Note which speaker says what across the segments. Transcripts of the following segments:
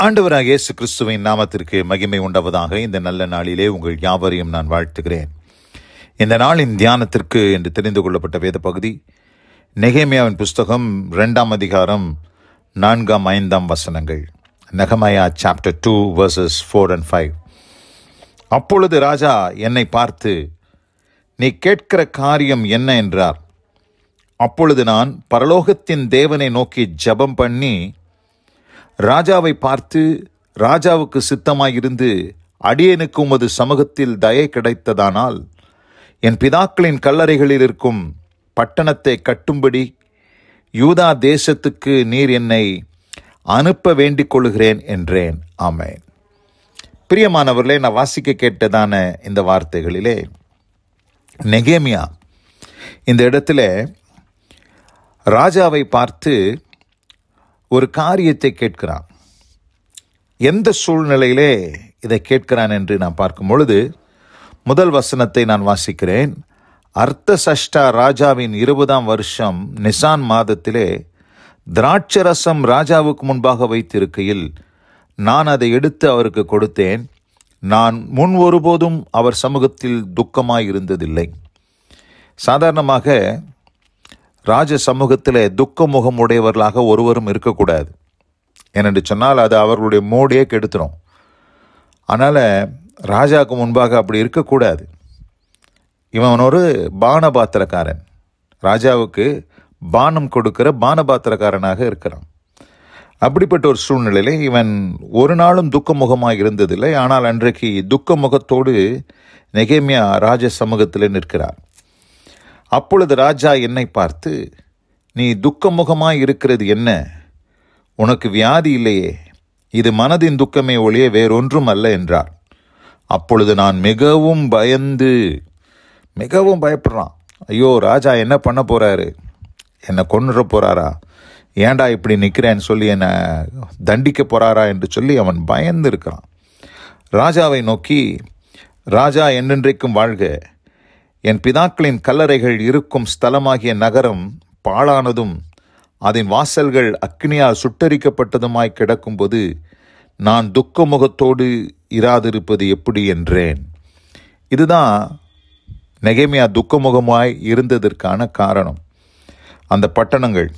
Speaker 1: ஆண்டவராகிய இயேசு கிறிஸ்துவின் நாமத்திற்கு மகிமை உண்டாவதாக. இந்த நல்ல நாளிலே உங்கள் யாவரையும் நான் வாழ்த்துகிறேன். இந்த நாளின் தியானத்திற்கு என்று தெரிந்து கொள்ளப்பட்ட வேத பகுதி நெகேமியாவின் புஸ்தகம் 2ஆம் அதிகாரம் 4, 5 வசனங்கள். நெகேமியா சாப்டர் 2 verses 4 and 5. அப்பொழுது ராஜா என்னை பார்த்து, நீ கேட்கிற காரியம் என்ன என்றார். அப்பொழுது நான் பரலோகத்தின் தேவனை நோக்கி ஜெபம் பண்ணி ராஜாவை பார்த்து, ராஜாவுக்கு சித்தமாயிருந்து அடியேனுக்கு உமது சமூகத்தில் தயை கிடைத்ததானால் என் பிதாக்களின் கல்லறைகளில் இருக்கும் பட்டணத்தை கட்டும்படி யூதா தேசத்துக்கு நீர் என்னை அனுப்ப வேண்டிக் கொள்கிறேன் என்றேன். ஆமென். பிரியமானவர்களே, நான் வாசிக்க கேட்டதான இந்த வார்த்தைகளிலே நெகேமியா இந்த இடத்துல ராஜாவை பார்த்து ஒரு காரியத்தை கேட்கிறான். எந்த சூழ்நிலையிலே இதை கேட்கிறான் என்று நான் பார்க்கும் பொழுது முதல் வசனத்தை நான் வாசிக்கிறேன். அர்த்தசஷ்டா ராஜாவின் 20ஆம் வருஷம் நிசான் மாதத்திலே திராட்சரசம் ராஜாவுக்கு முன்பாக வைத்திருக்கையில் நான் அதை எடுத்து அவருக்கு கொடுத்தேன். நான் முன் ஒருபோதும் அவர் சமூகத்தில் துக்கமாயிருந்ததில்லை. சாதாரணமாக ராஜ சமூகத்தில் துக்க முகம் உடையவர்களாக ஒருவரும் இருக்கக்கூடாது. ஏனென்று சொன்னால் அது அவர்களுடைய மோடியே கெடுத்துரும். அதனால் ராஜாவுக்கு முன்பாக அப்படி இருக்கக்கூடாது. இவன் ஒரு பானபாத்திரக்காரன், ராஜாவுக்கு பானம் கொடுக்கிற பானபாத்திரக்காரனாக இருக்கிறான். அப்படிப்பட்ட ஒரு சூழ்நிலையில் இவன் ஒரு நாளும் துக்க முகமாக இருந்ததில்லை. ஆனால் அன்றைக்கு துக்க முகத்தோடு நெகேமியா ராஜ சமூகத்தில் நிற்கிறார். அப்பொழுது ராஜா என்னை பார்த்து, நீ துக்கமுகமாய் இருக்கிறது என்ன? உனக்கு வியாதி இல்லையே, இது மனதின் துக்கமே ஒழிய வேறொன்றும் அல்ல என்றார். அப்பொழுது நான் மிகவும் பயப்படுறான். ஐயோ, ராஜா என்ன பண்ண போறாரு? என்னை கொன்னுற போறாரா? ஏண்டா இப்படி நிற்கிறேன்னு சொல்லி என்னை தண்டிக்க போறாரா என்று சொல்லி அவன் பயந்து இருக்கிறான். ராஜாவை நோக்கி, ராஜா என்றென்றைக்கும் வாழ்க, என் பிதாக்களின் கல்லறைகள் இருக்கும் ஸ்தலமாகிய நகரம் பாழானதும் அதன் வாசல்கள் அக்கினியால் சுட்டரிக்கப்பட்டதுமாய் கிடக்கும்போது நான் துக்க முகத்தோடு இராதிருப்பது எப்படி என்றேன். இதுதான் நெகேமியா துக்கமுகமாய் இருந்ததற்கான காரணம். அந்த பட்டணங்கள்,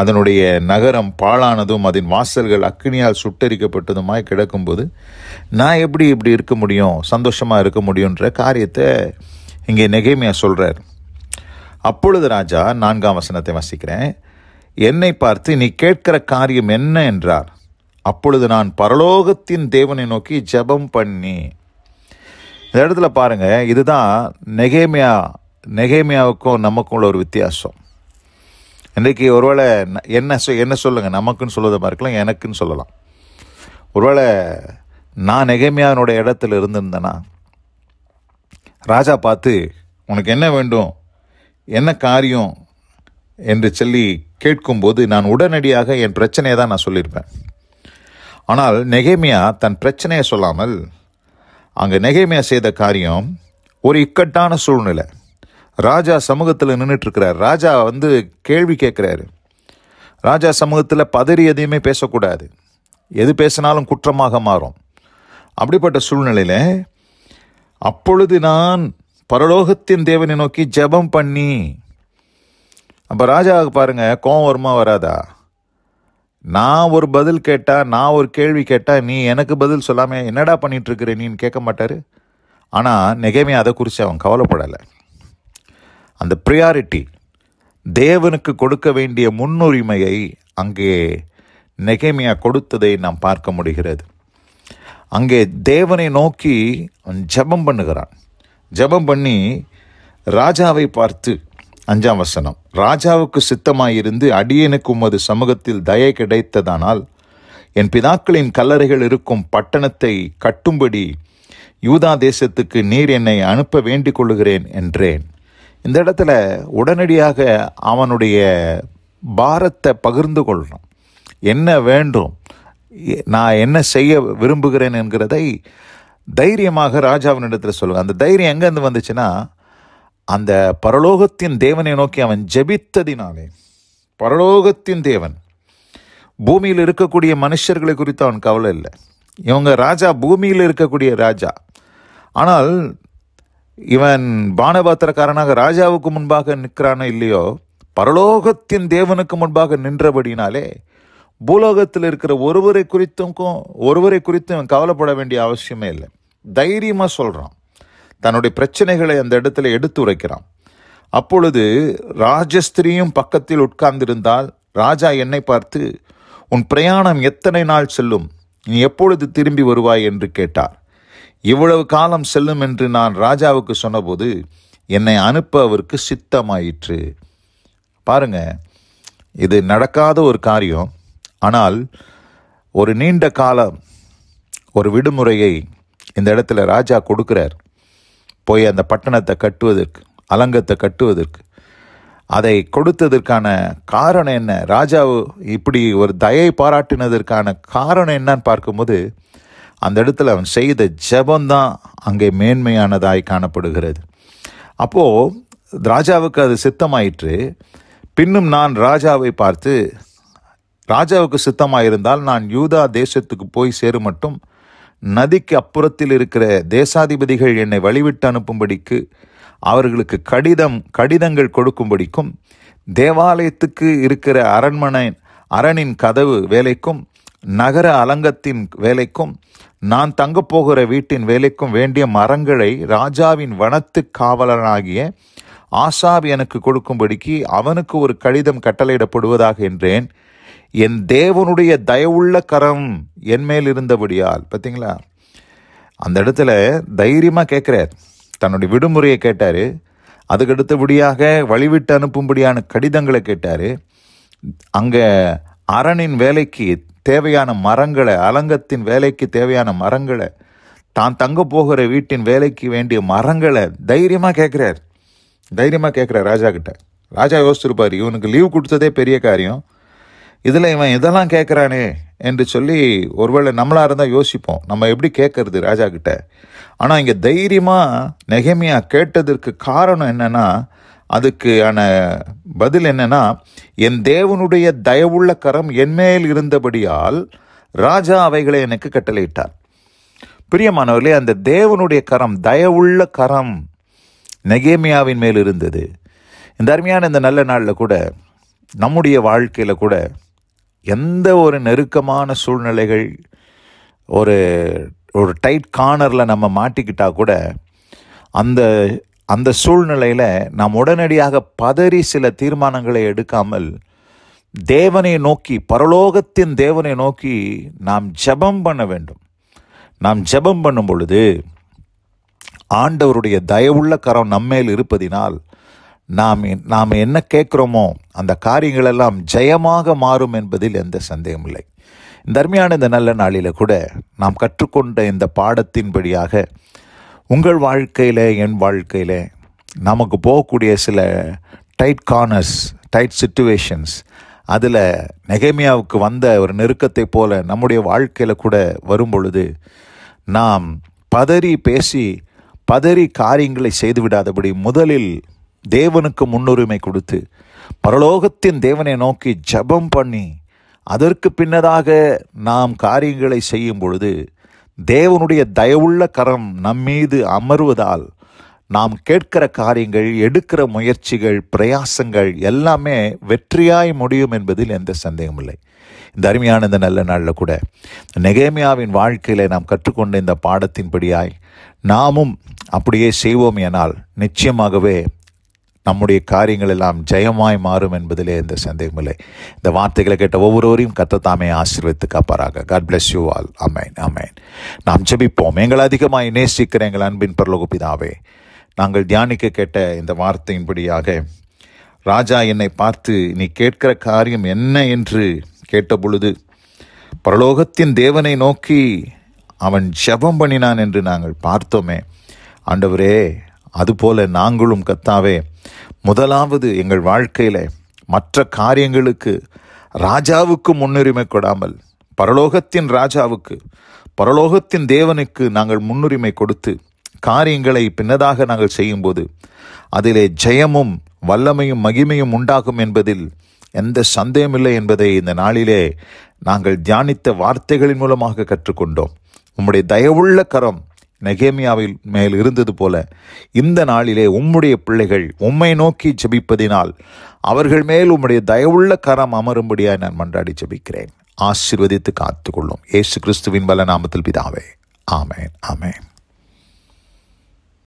Speaker 1: அதனுடைய நகரம் பாழானதும் அதன் வாசல்கள் அக்கினியால் சுட்டரிக்கப்பட்டதுமாய் கிடக்கும்போது நான் எப்படி இப்படி இருக்க முடியும், சந்தோஷமாக இருக்க முடியுன்ற காரியத்தை இங்கே நெகேமியா சொல்கிறார். அப்பொழுது ராஜா 4ஆம் வசனத்தை வாசிக்கிறேன். என்னை பார்த்து, நீ கேட்கிற காரியம் என்ன என்றார். அப்பொழுது நான் பரலோகத்தின் தேவனை நோக்கி ஜெபம் பண்ணி. இந்த இடத்துல பாருங்க, இதுதான் நெகேமியாவுக்கும் நமக்கும் உள்ள ஒரு வித்தியாசம். இன்றைக்கு ஒருவேளை என்ன சொல்லுங்க, நமக்குன்னு சொல்லுவதாக இருக்கலாம், எனக்குன்னு சொல்லலாம். ஒருவேளை நான் நெகேமியாவினுடைய இடத்துல இருந்திருந்தேன்னா ராஜா பார்த்து, உனக்கு என்ன வேண்டும், என்ன காரியம் என்று சொல்லி கேட்கும்போது நான் உடனடியாக என் பிரச்சனையை தான் நான் சொல்லியிருப்பேன். ஆனால் நெகேமியா தன் பிரச்சனையை சொல்லாமல், அங்கே நெகேமியா செய்த காரியம் ஒரு இக்கட்டான சூழ்நிலை. ராஜா சமூகத்தில் நின்றுட்டுருக்கிறார். ராஜா கேள்வி கேட்குறாரு. ராஜா சமூகத்தில் பதறி எதையுமே பேசக்கூடாது, எது பேசினாலும் குற்றமாக மாறும். அப்படிப்பட்ட சூழ்நிலையில் அப்பொழுது நான் பரலோகத்தின் தேவனை நோக்கி ஜெபம் பண்ணி. அப்போ ராஜாவுக்கு பாருங்க, கோபம் வருமா வராதா? நான் ஒரு பதில் கேட்டால், நான் ஒரு கேள்வி கேட்டால் நீ எனக்கு பதில் சொல்லாமல் என்னடா பண்ணிட்டு இருக்கிற நீன்னு கேட்க மாட்டார். ஆனால் நெகேமியா அதை குறித்து அவன் கவலைப்படலை. அந்த ப்ரியாரிட்டி, தேவனுக்கு கொடுக்க வேண்டிய முன்னுரிமையை அங்கே நெகேமியா கொடுத்ததை நாம் பார்க்க முடிகிறது. அங்கே தேவனை நோக்கி அவன் ஜெபம் பண்ணுகிறான். ஜெபம் பண்ணி ராஜாவை பார்த்து, 5ஆம் வசனம், ராஜாவுக்கு சித்தமாயிருந்து அடியேனுக்கு உமது சமூகத்தில் தயை கிடைத்ததானால் என் பிதாக்களின் கல்லறைகள் இருக்கும் பட்டணத்தை கட்டும்படி யூதா தேசத்துக்கு நீர் என்னை அனுப்ப வேண்டிக் கொள்ளுகிறேன் என்றேன். இந்த இடத்துல உடனடியாக அவனுடைய பாரத்தை பகிர்ந்து கொள்கிறான். என்ன வேண்டும், நான் என்ன செய்ய விரும்புகிறேன் என்கிறதை தைரியமாக ராஜாவினிடத்தில் சொல்லுவாங்க. அந்த தைரியம் எங்கேருந்து வந்துச்சுன்னா, அந்த பரலோகத்தின் தேவனை நோக்கி அவன் ஜெபித்ததினாலே. பரலோகத்தின் தேவன் பூமியில் இருக்கக்கூடிய மனுஷர்களை குறித்து அவன் கவலை இல்லை. இவங்க ராஜா, பூமியில் இருக்கக்கூடிய ராஜா. ஆனால் இவன் பானபாத்திரக்காரனாக ராஜாவுக்கு முன்பாக நிற்கிறானோ இல்லையோ, பரலோகத்தின் தேவனுக்கு முன்பாக நின்றபடினாலே பூலோகத்தில் இருக்கிற ஒருவரை குறித்தும் இவன் கவலைப்பட வேண்டிய அவசியமே இல்லை. தைரியமாக சொல்கிறான். தன்னுடைய பிரச்சனைகளை அந்த இடத்துல எடுத்து உரைக்கிறான். அப்பொழுது ராஜஸ்திரியும் பக்கத்தில் உட்கார்ந்திருந்தால் ராஜா என்னை பார்த்து, உன் பிரயாணம் எத்தனை நாள் செல்லும்? நீ எப்பொழுது திரும்பி வருவாய் என்று கேட்டார். இவ்வளவு காலம் செல்லும் என்று நான் ராஜாவுக்கு சொன்னபோது என்னை அனுப்ப அவருக்கு சித்தமாயிற்று. பாருங்க, இது நடக்காத ஒரு காரியம். ஆனால் ஒரு நீண்ட காலம் ஒரு விடுமுறையை இந்த இடத்துல ராஜா கொடுக்கிறார். போய் அந்த பட்டணத்தை கட்டுவதற்கு, அலங்கத்தை கட்டுவதற்கு. அதை கொடுத்ததற்கான காரணம் என்ன? ராஜா இப்படி ஒரு தயை பாராட்டினதற்கான காரணம் என்னன்னு பார்க்கும்போது அந்த இடத்துல அவன் செய்த ஜெபம்தான் அங்கே மேன்மையானதாய் காணப்படுகிறது. அப்போது ராஜாவுக்கு அது சித்தமாயிற்று. பின்னும் நான் ராஜாவை பார்த்து, ராஜாவுக்கு சித்தமாயிருந்தால் நான் யூதா தேசத்துக்கு போய் சேரும் மட்டும் நதிக்கு அப்புறத்தில் இருக்கிற தேசாதிபதிகள் என்னை வழிவிட்டு அனுப்பும்படிக்கு, அவர்களுக்கு கடிதங்கள் கொடுக்கும்படிக்கும், தேவாலயத்துக்கு இருக்கிற அரணின் கதவு வேலைக்கும், நகர அலங்கத்தின் வேலைக்கும், நான் தங்கப்போகிற வீட்டின் வேலைக்கும் வேண்டிய மரங்களை ராஜாவின் வனத்து காவலனாகிய ஆசாப் எனக்கு கொடுக்கும்படிக்கு அவனுக்கு ஒரு கடிதம் கட்டளையிடப்படுவதாக என்றேன். என் தேவனுடைய தயவுள்ள கரம் என் மேல் இருந்தபடியால். பார்த்தீங்களா, அந்த இடத்துல தைரியமாக கேட்குறார். தன்னுடைய விடுமுறையை கேட்டார். அதுக்கு அடுத்தபடியாக வழிவிட்டு அனுப்பும்படியான கடிதங்களை கேட்டார். அங்கே அரணின் வேலைக்கு தேவையான மரங்களை, அலங்கத்தின் வேலைக்கு தேவையான மரங்களை, தான் தங்க போகிற வீட்டின் வேலைக்கு வேண்டிய மரங்களை தைரியமாக கேட்குறார். ராஜா கிட்ட. ராஜா யோசிச்சிருப்பார், இவனுக்கு லீவ் கொடுத்ததே பெரிய காரியம், இதில் இவன் இதெல்லாம் கேட்குறானே என்று சொல்லி ஒருவேளை நம்மளாக இருந்தால் யோசிப்போம், நம்ம எப்படி கேட்கறது ராஜா கிட்ட. ஆனால் இங்கே தைரியமாக நெகேமியா கேட்டதற்கு காரணம் என்னென்னா, அதுக்கான பதில் என்னன்னா, என் தேவனுடைய தயவுள்ள கரம் என்மேல் இருந்தபடியால் ராஜா அவைகளை எனக்கு கட்டளையிட்டார். பிரியமானவர்களே, அந்த தேவனுடைய கரம், தயவுள்ள கரம் நெகேமியாவின் மேல் இருந்தது. இந்த அருமையான இந்த நல்ல நாளில் கூட, நம்முடைய வாழ்க்கையில் கூட எந்த ஒரு நெருக்கமான சூழ்நிலைகள், ஒரு டைட் கார்னரில் நம்ம மாட்டிக்கிட்டா கூட அந்த சூழ்நிலையில் நாம் உடனடியாக பதறி சில தீர்மானங்களை எடுக்காமல் தேவனை நோக்கி, பரலோகத்தின் தேவனை நோக்கி நாம் ஜெபம் பண்ண வேண்டும். நாம் ஜெபம் பண்ணும் பொழுது ஆண்டவருடைய தயவுள்ள கரம் நம்மேல் இருப்பதினால் நாம் என்ன கேட்குறோமோ அந்த காரியங்களெல்லாம் ஜெயமாக மாறும் என்பதில் எந்த சந்தேகமில்லை. இந்த அருமையான இந்த நல்ல நாளில் கூட நாம் கற்றுக்கொண்ட இந்த பாடத்தின்படியாக உங்கள் வாழ்க்கையில், என் வாழ்க்கையில் நமக்கு போகக்கூடிய சில டைட் கார்னர்ஸ், டைட் சிச்சுவேஷன்ஸ், அதில் நெகேமியாவுக்கு வந்த ஒரு நெருக்கத்தை போல நம்முடைய வாழ்க்கையில் கூட வரும் பொழுது நாம் பதறி காரியங்களை செய்துவிடாதபடி முதலில் தேவனுக்கு முன்னுரிமை கொடுத்து பரலோகத்தின் தேவனை நோக்கி ஜெபம் பண்ணி அதற்கு பின்னதாக நாம் காரியங்களை செய்யும் பொழுது தேவனுடைய தயவுள்ள கரம் நம்மீது அமர்வதால் நாம் கேட்கிற காரியங்கள், எடுக்கிற முயற்சிகள், பிரயாசங்கள் எல்லாமே வெற்றியாய் முடியும் என்பதில் எந்த சந்தேகமில்லை. இந்த அருமையான இந்த நல்ல நாளில் கூட நெகேமியாவின் வாழ்க்கையில் நாம் கற்றுக்கொண்ட இந்த பாடத்தின்படியாய் நாமும் அப்படியே செய்வோம் எனால் நிச்சயமாகவே நம்முடைய காரியங்கள் எல்லாம் ஜெயமாய் மாறும் என்பதிலே எந்த சந்தேகமில்லை. இந்த வார்த்தைகளை கேட்ட ஒவ்வொருவரையும் கர்த்தர் தாமே ஆசீர்வதித்து காப்பாராக. God bless you all. ஆமென், ஆமென். நாம் ஜெபிப்போம். எங்கள் அதிகமாய் நேசிக்கிற எங்கள் அன்பின் பரலோக பிதாவே, நாங்கள் தியானிக்க கேட்ட இந்த வார்த்தையின்படியாக ராஜா என்னை பார்த்து நீ கேட்கிற காரியம் என்ன என்று கேட்ட பொழுது பரலோகத்தின் தேவனை நோக்கி அவன் ஜெபம் பண்ணினான் என்று நாங்கள் பார்த்தோமே. ஆண்டவரே, அதுபோல நாங்களும் கர்த்தாவே முதலாவது எங்கள் வாழ்க்கையில் மற்ற காரியங்களுக்கு ராஜாவுக்கு முன்னுரிமை கொடாமல் பரலோகத்தின் ராஜாவுக்கு, பரலோகத்தின் தேவனுக்கு நாங்கள் முன்னுரிமை கொடுத்து காரியங்களை பின்னதாக நாங்கள் செய்யும்போது அதிலே ஜெயமும் வல்லமையும் மகிமையும் உண்டாகும் என்பதில் எந்த சந்தேகமில்லை என்பதை இந்த நாளிலே நாங்கள் தியானித்த வார்த்தைகளின் மூலமாக கற்றுக்கொண்டோம். உம்முடைய தயவுள்ள கரம் நெகேமியாவில் மேல் இருந்தது போல இந்த நாளிலே உம்முடைய பிள்ளைகள் உம்மை நோக்கி ஜெபிப்பதினால் அவர்கள் மேல் உம்முடைய தயவுள்ள கரம் அமரும்படியாய் நான் மன்றாடி ஜெபிக்கிறேன். ஆசீர்வதித்து காத்துக்கொள்ளும். இயேசு கிறிஸ்துவின் பல நாமத்தில் பிதாவே, ஆமென், ஆமென்.